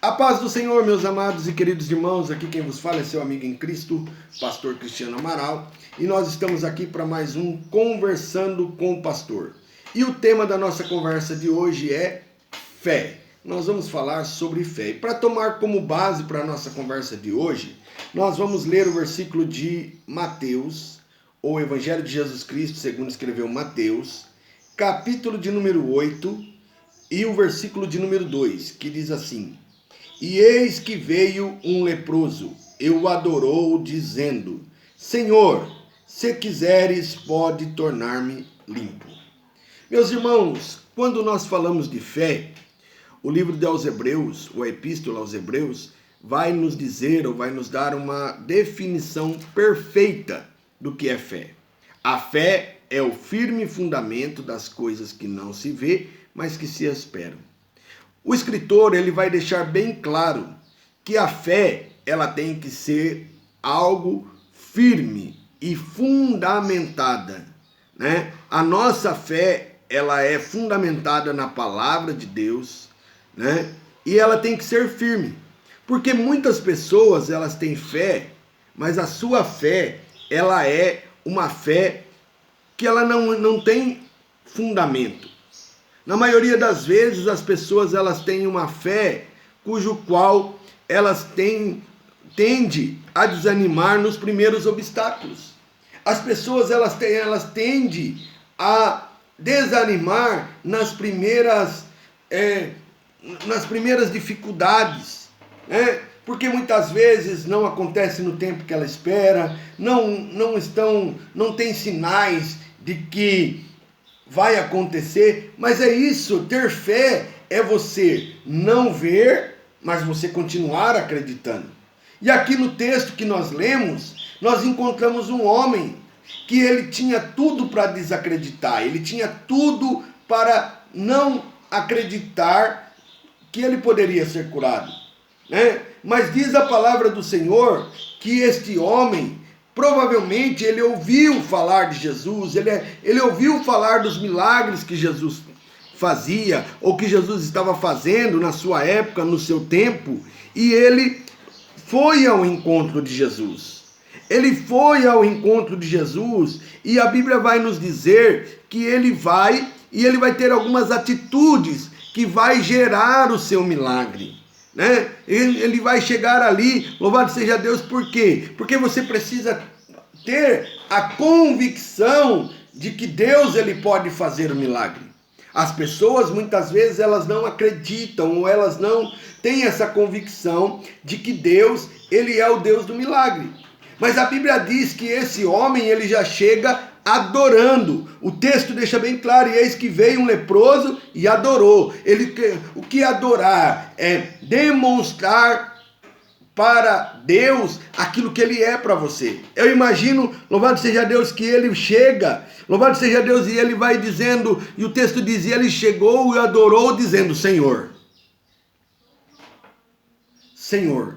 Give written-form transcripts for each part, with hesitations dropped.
A paz do Senhor, meus amados e queridos irmãos, aqui quem vos fala é seu amigo em Cristo, pastor Cristiano Amaral, e nós estamos aqui para mais um Conversando com o Pastor. E o tema da nossa conversa de hoje é fé. Nós vamos falar sobre fé. E para tomar como base para a nossa conversa de hoje, nós vamos ler o versículo de Mateus, ou Evangelho de Jesus Cristo, segundo escreveu Mateus, capítulo de número 8, e o versículo de número 2, que diz assim: E eis que veio um leproso, e o adorou, dizendo: Senhor, se quiseres, pode tornar-me limpo. Meus irmãos, quando nós falamos de fé, o livro aos Hebreus, ou a Epístola aos Hebreus, vai nos dizer, ou vai nos dar uma definição perfeita do que é fé. A fé é o firme fundamento das coisas que não se vê, mas que se esperam. O escritor, ele vai deixar bem claro que a fé, ela tem que ser algo firme e fundamentada, né? A nossa fé, ela é fundamentada na palavra de Deus, né? E ela tem que ser firme, porque muitas pessoas, elas têm fé, mas a sua fé, ela é uma fé que ela não tem fundamento. Na maioria das vezes, as pessoas elas têm uma fé cujo qual elas tendem a desanimar nos primeiros obstáculos. As pessoas elas tendem a desanimar nas primeiras dificuldades, né? Porque muitas vezes não acontece no tempo que ela espera, não tem sinais de que vai acontecer, mas é isso, ter fé é você não ver, mas você continuar acreditando. E aqui no texto que nós lemos, nós encontramos um homem que ele tinha tudo para desacreditar, ele tinha tudo para não acreditar que ele poderia ser curado, né? Mas diz a palavra do Senhor que este homem, provavelmente ele ouviu falar de Jesus, ele ouviu falar dos milagres que Jesus fazia, ou que Jesus estava fazendo na sua época, no seu tempo, e ele foi ao encontro de Jesus. Ele foi ao encontro de Jesus, e a Bíblia vai nos dizer que ele vai ter algumas atitudes que vai gerar o seu milagre, né? Ele vai chegar ali, louvado seja Deus, por quê? Porque você precisa ter a convicção de que Deus ele pode fazer o milagre. As pessoas muitas vezes elas não acreditam, ou elas não têm essa convicção de que Deus ele é o Deus do milagre. Mas a Bíblia diz que esse homem ele já chega adorando. O texto deixa bem claro: e eis que veio um leproso e adorou. O que adorar é demonstrar para Deus aquilo que ele é para você. Eu imagino, louvado seja Deus, que ele chega, louvado seja Deus, e ele vai dizendo, e o texto dizia, ele chegou e adorou dizendo: Senhor. Senhor.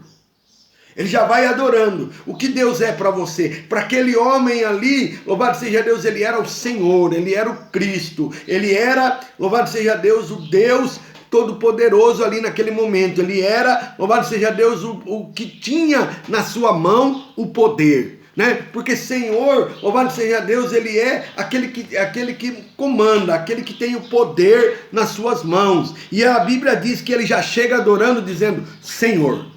Ele já vai adorando. O que Deus é para você? Para aquele homem ali, louvado seja Deus, ele era o Senhor, ele era o Cristo, ele era, louvado seja Deus, o Deus Todo-Poderoso ali naquele momento. Ele era, louvado seja Deus, o que tinha na sua mão o poder, né? Porque Senhor, louvado seja Deus, ele é aquele que comanda, aquele que tem o poder nas suas mãos. E a Bíblia diz que ele já chega adorando dizendo: Senhor.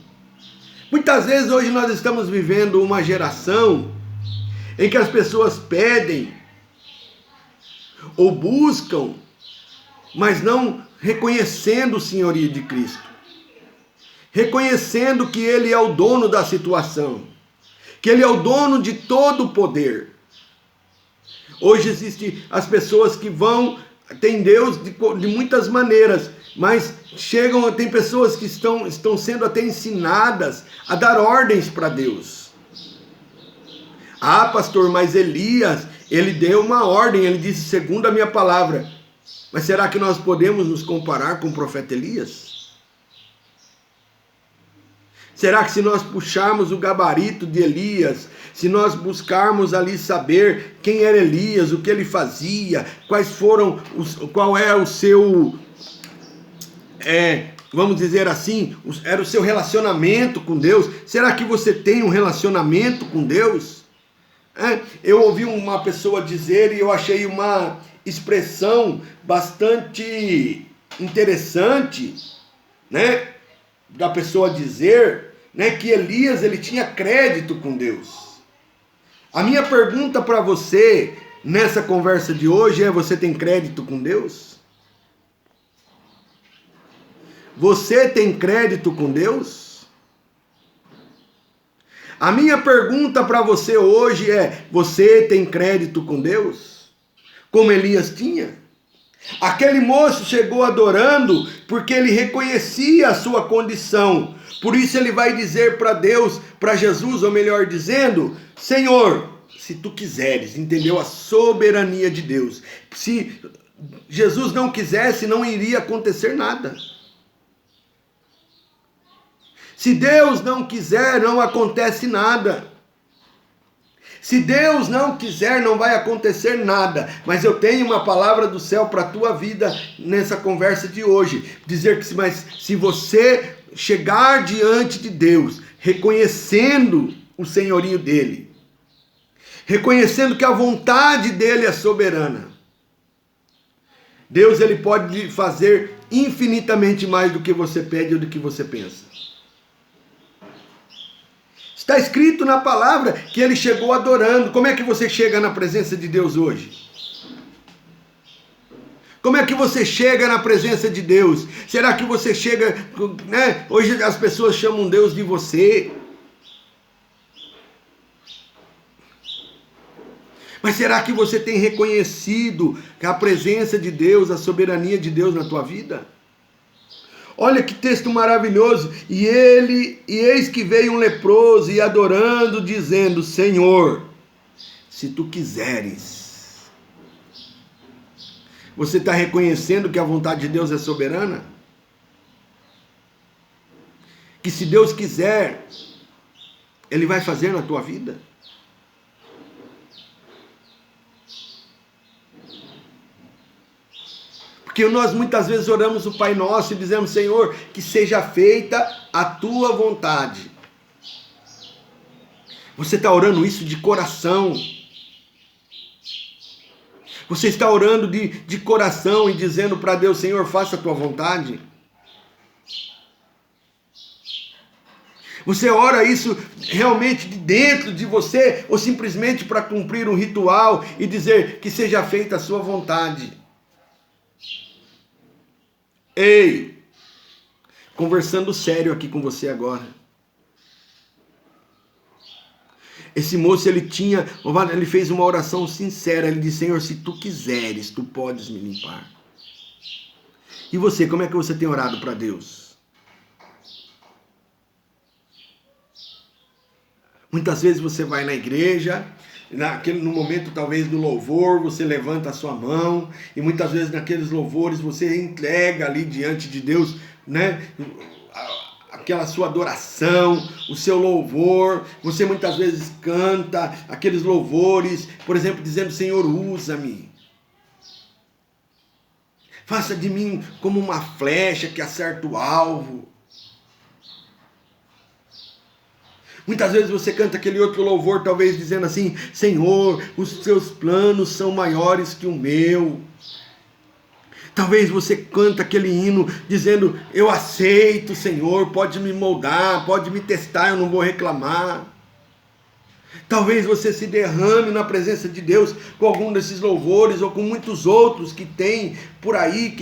Muitas vezes hoje nós estamos vivendo uma geração em que as pessoas pedem ou buscam, mas não reconhecendo o senhorio de Cristo, reconhecendo que ele é o dono da situação, que ele é o dono de todo o poder. Hoje existem as pessoas que tem Deus de muitas maneiras, mas tem pessoas que estão sendo até ensinadas a dar ordens para Deus. Ah, pastor, mas Elias, ele deu uma ordem, ele disse: segundo a minha palavra. Mas será que nós podemos nos comparar com o profeta Elias? Será que se nós puxarmos o gabarito de Elias, se nós buscarmos ali saber quem era Elias, o que ele fazia, qual é o seu vamos dizer assim, era o seu relacionamento com Deus. Será que você tem um relacionamento com Deus? Eu ouvi uma pessoa dizer, e eu achei uma expressão bastante interessante, né? Da pessoa dizer, né, que Elias, ele tinha crédito com Deus. A minha pergunta para você nessa conversa de hoje é: você tem crédito com Deus? Você tem crédito com Deus? A minha pergunta para você hoje é: você tem crédito com Deus? Como Elias tinha? Aquele moço chegou adorando porque ele reconhecia a sua condição. Por isso ele vai dizer para Deus, para Jesus, ou melhor dizendo: Senhor, se tu quiseres, entendeu? A soberania de Deus. Se Jesus não quisesse, não iria acontecer nada. Se Deus não quiser, não acontece nada. Se Deus não quiser, não vai acontecer nada. Mas eu tenho uma palavra do céu para a tua vida nessa conversa de hoje. Dizer que se você chegar diante de Deus, reconhecendo o senhorio dele, reconhecendo que a vontade dele é soberana, Deus, ele pode fazer infinitamente mais do que você pede ou do que você pensa. Está escrito na palavra que ele chegou adorando. Como é que você chega na presença de Deus hoje? Como é que você chega na presença de Deus? Será que você chega, né? Hoje as pessoas chamam Deus de você. Mas será que você tem reconhecido a presença de Deus, a soberania de Deus na tua vida? Olha que texto maravilhoso. E eis que veio um leproso e adorando, dizendo: Senhor, se tu quiseres. Você está reconhecendo que a vontade de Deus é soberana? Que se Deus quiser, Ele vai fazer na tua vida? Porque nós muitas vezes oramos o Pai Nosso e dizemos: Senhor, que seja feita a tua vontade. Você está orando isso de coração? Você está orando de coração e dizendo para Deus: Senhor, faça a tua vontade? Você ora isso realmente de dentro de você, ou simplesmente para cumprir um ritual e dizer que seja feita a sua vontade? Ei, conversando sério aqui com você agora. Esse moço, ele fez uma oração sincera. Ele disse: Senhor, se tu quiseres, tu podes me limpar. E você, como é que você tem orado para Deus? Muitas vezes você vai na igreja, no momento talvez do louvor, você levanta a sua mão, e muitas vezes naqueles louvores você entrega ali diante de Deus, né, aquela sua adoração, o seu louvor. Você muitas vezes canta aqueles louvores, por exemplo, dizendo: Senhor, usa-me. Faça de mim como uma flecha que acerta o alvo. Muitas vezes você canta aquele outro louvor, talvez dizendo assim: Senhor, os seus planos são maiores que o meu. Talvez você canta aquele hino dizendo: eu aceito, Senhor, pode me moldar, pode me testar, eu não vou reclamar. Talvez você se derrame na presença de Deus com algum desses louvores, ou com muitos outros que tem por aí,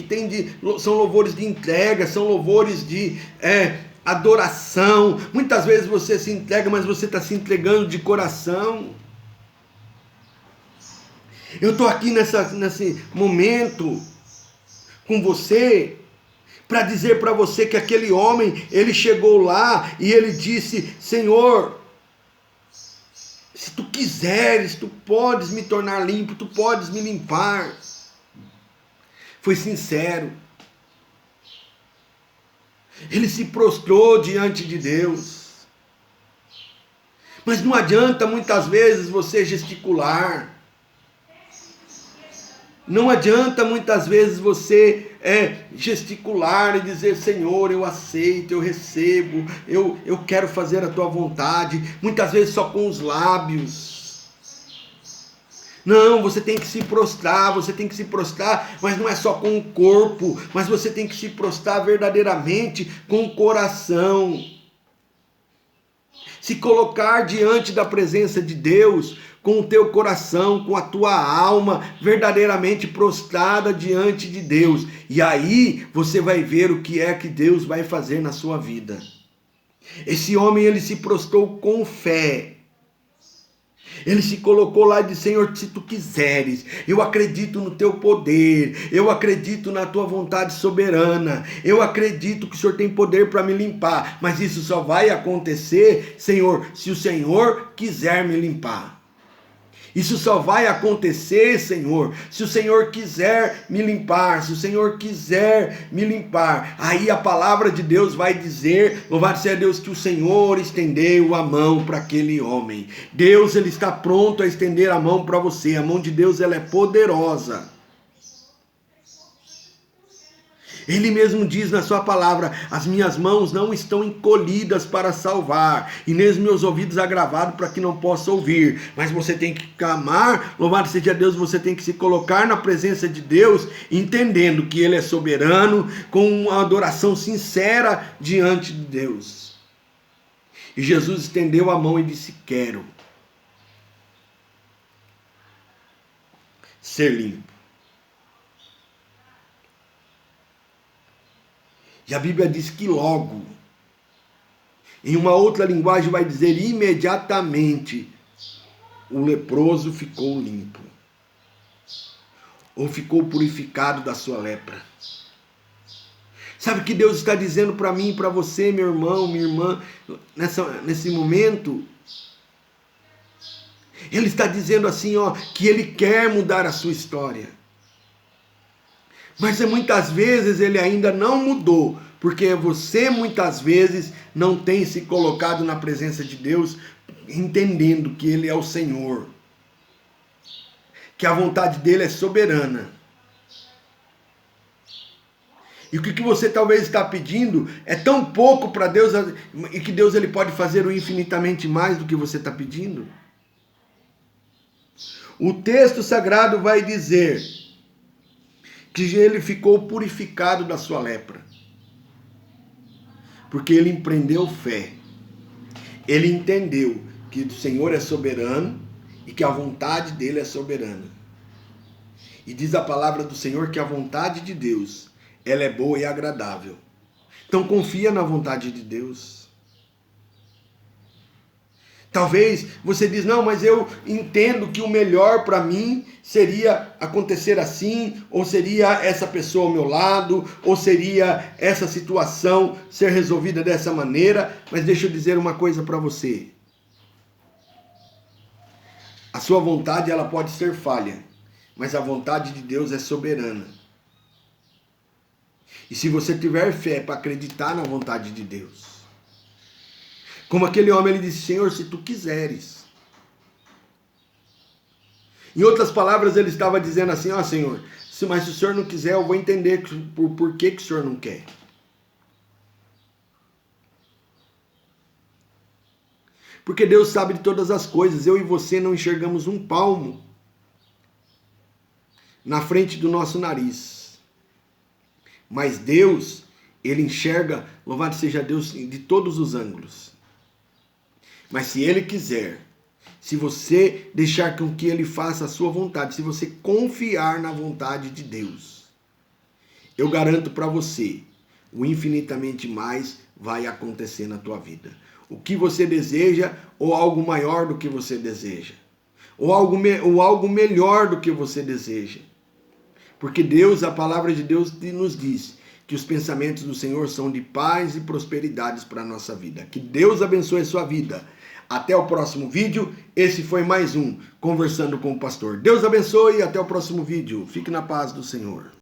são louvores de entrega, são louvores de adoração. Muitas vezes você se entrega, mas você está se entregando de coração. Eu estou aqui nesse momento com você para dizer para você que aquele homem, ele chegou lá e ele disse: Senhor, se tu quiseres, tu podes me tornar limpo, tu podes me limpar. Foi sincero. Ele se prostrou diante de Deus. Mas não adianta muitas vezes você gesticular. Não adianta muitas vezes você gesticular e dizer: Senhor, eu aceito, eu recebo, eu quero fazer a tua vontade. Muitas vezes só com os lábios. Não, você tem que se prostrar, mas não é só com o corpo, mas você tem que se prostrar verdadeiramente com o coração. Se colocar diante da presença de Deus, com o teu coração, com a tua alma verdadeiramente prostrada diante de Deus. E aí você vai ver o que é que Deus vai fazer na sua vida. Esse homem, ele se prostrou com fé. Ele se colocou lá e disse: Senhor, se tu quiseres, eu acredito no teu poder, eu acredito na tua vontade soberana, eu acredito que o Senhor tem poder para me limpar, mas isso só vai acontecer, Senhor, se o Senhor quiser me limpar. Isso só vai acontecer, Senhor, se o Senhor quiser me limpar, se o Senhor quiser me limpar. Aí a palavra de Deus vai dizer, louvado seja Deus, que o Senhor estendeu a mão para aquele homem. Deus, ele está pronto a estender a mão para você. A mão de Deus, ela é poderosa. Ele mesmo diz na sua palavra: as minhas mãos não estão encolhidas para salvar, e nem os meus ouvidos agravados para que não possa ouvir. Mas você tem que clamar, louvado seja Deus, você tem que se colocar na presença de Deus, entendendo que Ele é soberano, com uma adoração sincera diante de Deus. E Jesus estendeu a mão e disse: quero ser limpo. E a Bíblia diz que logo, em uma outra linguagem vai dizer imediatamente, o leproso ficou limpo. Ou ficou purificado da sua lepra. Sabe o que Deus está dizendo para mim e para você, meu irmão, minha irmã, nesse momento? Ele está dizendo assim, que Ele quer mudar a sua história. Mas muitas vezes Ele ainda não mudou, porque você muitas vezes não tem se colocado na presença de Deus, entendendo que Ele é o Senhor, que a vontade dEle é soberana. E o que você talvez está pedindo é tão pouco para Deus, e que Deus ele pode fazer o infinitamente mais do que você está pedindo. O texto sagrado vai dizer que ele ficou purificado da sua lepra, porque ele empreendeu fé. Ele entendeu que o Senhor é soberano e que a vontade dele é soberana. E diz a palavra do Senhor que a vontade de Deus, ela é boa e agradável. Então confia na vontade de Deus. Talvez você diz: não, mas eu entendo que o melhor para mim seria acontecer assim, ou seria essa pessoa ao meu lado, ou seria essa situação ser resolvida dessa maneira. Mas deixa eu dizer uma coisa para você. A sua vontade, ela pode ser falha, mas a vontade de Deus é soberana. E se você tiver fé para acreditar na vontade de Deus, como aquele homem, ele disse: Senhor, se tu quiseres. Em outras palavras, ele estava dizendo assim: Senhor, mas se o Senhor não quiser, eu vou entender por que o Senhor não quer. Porque Deus sabe de todas as coisas. Eu e você não enxergamos um palmo na frente do nosso nariz. Mas Deus, ele enxerga, louvado seja Deus, de todos os ângulos. Mas se Ele quiser, se você deixar com que Ele faça a sua vontade, se você confiar na vontade de Deus, eu garanto para você, o infinitamente mais vai acontecer na tua vida. O que você deseja, ou algo maior do que você deseja, ou algo melhor do que você deseja. Porque Deus, a palavra de Deus nos diz que os pensamentos do Senhor são de paz e prosperidades para a nossa vida. Que Deus abençoe a sua vida. Até o próximo vídeo. Esse foi mais um Conversando com o Pastor. Deus abençoe e até o próximo vídeo. Fique na paz do Senhor.